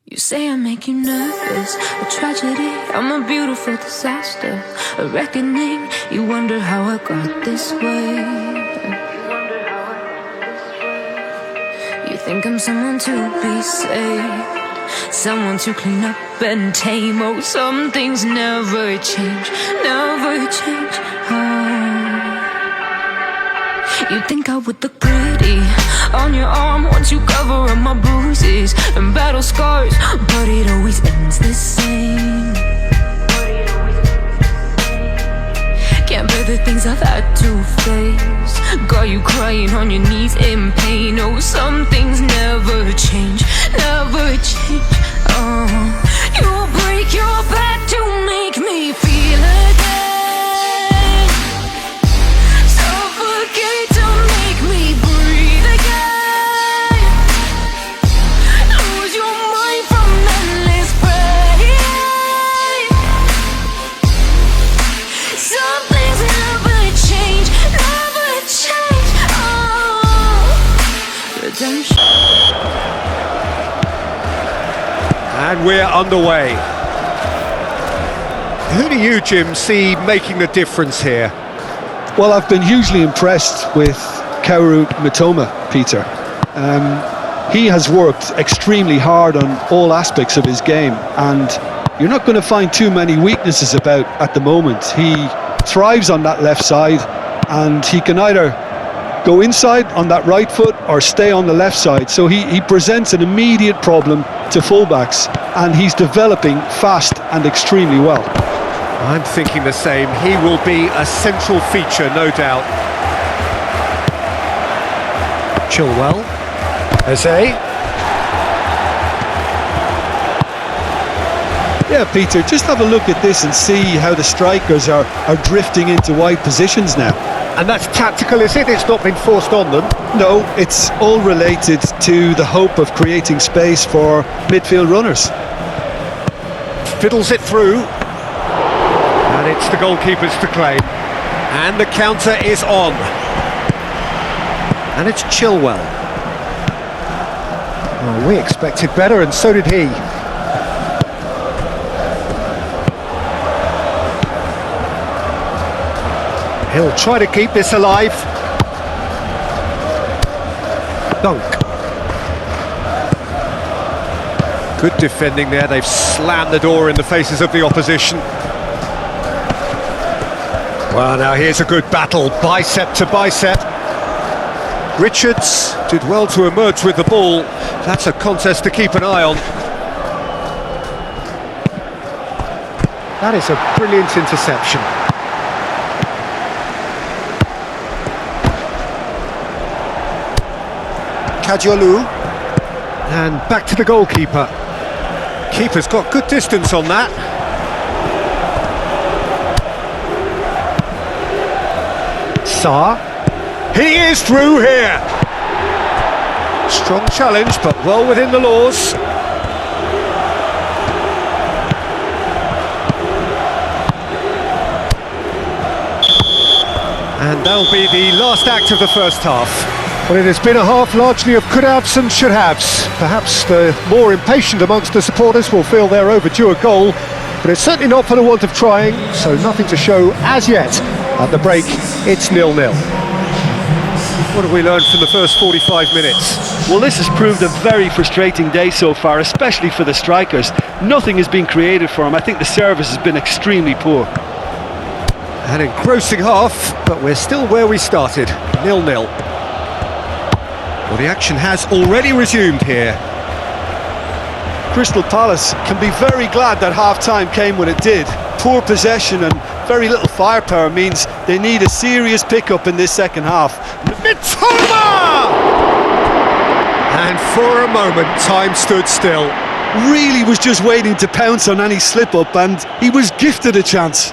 You say I make you nervous, a tragedy, I'm a beautiful disaster, a reckoning, you wonder how I got this way. You think I'm someone to be saved, someone to clean up and tame. Oh, some things never change, never change. You think I would look pretty on your arm once you cover up my bruises and battle scars, but it always ends the same. Can't bear the things I've had to face, got you crying on your knees in pain. Oh, some things never change, never change. You'll break your back to make me feel again. And we're underway. Who do you, Jim, see making the difference here? Well, I've been hugely impressed with Kaoru Mitoma, Peter. He has worked extremely hard on all aspects of his game, and you're not going to find too many weaknesses about at the moment. He thrives on that left side, and he can either go inside on that right foot or stay on the left side. So he presents an immediate problem to fullbacks, and he's developing fast and extremely well. I'm thinking the same. He will be a central feature, no doubt. Chilwell. Eze. Yeah, Peter, just have a look at this and see how the strikers are drifting into wide positions now. And that's tactical, is it? It's not been forced on them? No, it's all related to the hope of creating space for midfield runners. Fiddles it through. And it's the goalkeeper's to claim. And the counter is on. And it's Chilwell. Oh, we expected better, and so did he. He'll try to keep this alive. Dunk. Good defending there. They've slammed the door in the faces of the opposition. Well, now here's a good battle, bicep to bicep. Richards did well to emerge with the ball. That's a contest to keep an eye on. That is a brilliant interception. Kajolu. And back to the goalkeeper. Keeper's got good distance on that. Sarr. He is through here. Strong challenge, but well within the laws. And that'll be the last act of the first half. Well, it has been a half largely of could-haves and should-haves. Perhaps the more impatient amongst the supporters will feel they're overdue a goal, but it's certainly not for the want of trying, so nothing to show as yet. At the break, it's 0-0. What have we learned from the first 45 minutes? Well, this has proved a very frustrating day so far, especially for the strikers. Nothing has been created for them. I think the service has been extremely poor. An engrossing half, but we're still where we started, 0-0. Well, the action has already resumed here. Crystal Palace can be very glad that half-time came when it did. Poor possession and very little firepower means they need a serious pickup in this second half. Mitoma! And for a moment, time stood still. Really was just waiting to pounce on any slip-up, and he was gifted a chance.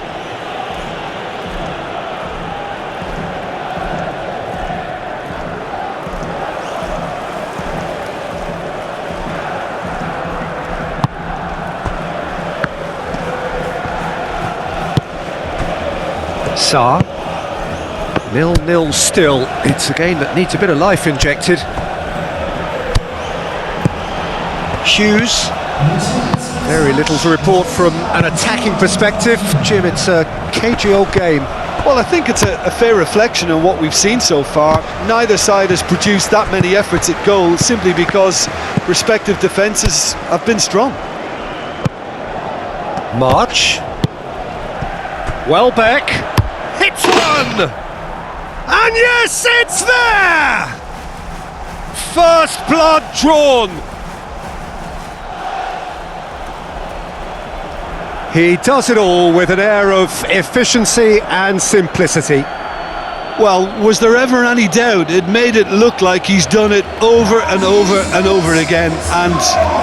Sarr. 0-0 still. It's a game that needs a bit of life injected. Hughes. Very little to report from an attacking perspective. Jim, it's a cagey old game. Well, I think it's a fair reflection on what we've seen so far. Neither side has produced that many efforts at goal simply because respective defences have been strong. March. Welbeck. Hits one! And yes, it's there! First blood drawn. He does it all with an air of efficiency and simplicity. Well, was there ever any doubt? It made it look like he's done it over and over and over again, and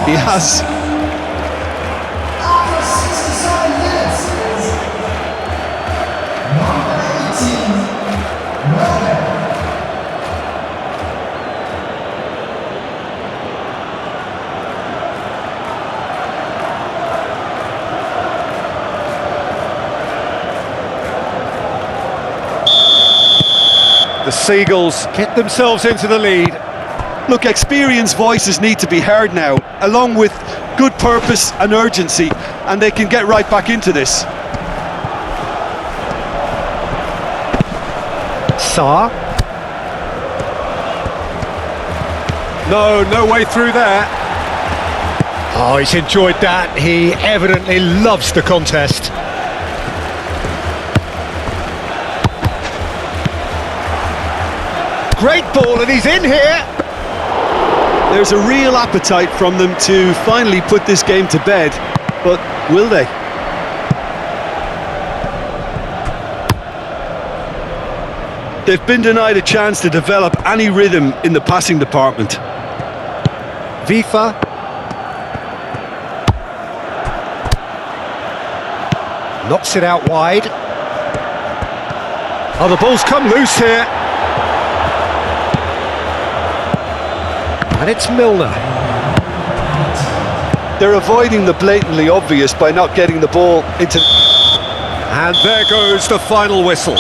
he has. The Seagulls get themselves into the lead. Look, experienced voices need to be heard now, along with good purpose and urgency, and they can get right back into this. Sarr. No way through there. Oh, he's enjoyed that. He evidently loves the contest. Great ball, and he's in here. There's a real appetite from them to finally put this game to bed, but will they? They've been denied a chance to develop any rhythm in the passing department. Vifa. Knocks it out wide. Oh, the ball's come loose here. And it's Milner. They're avoiding the blatantly obvious by not getting the ball into... And there goes the final whistle.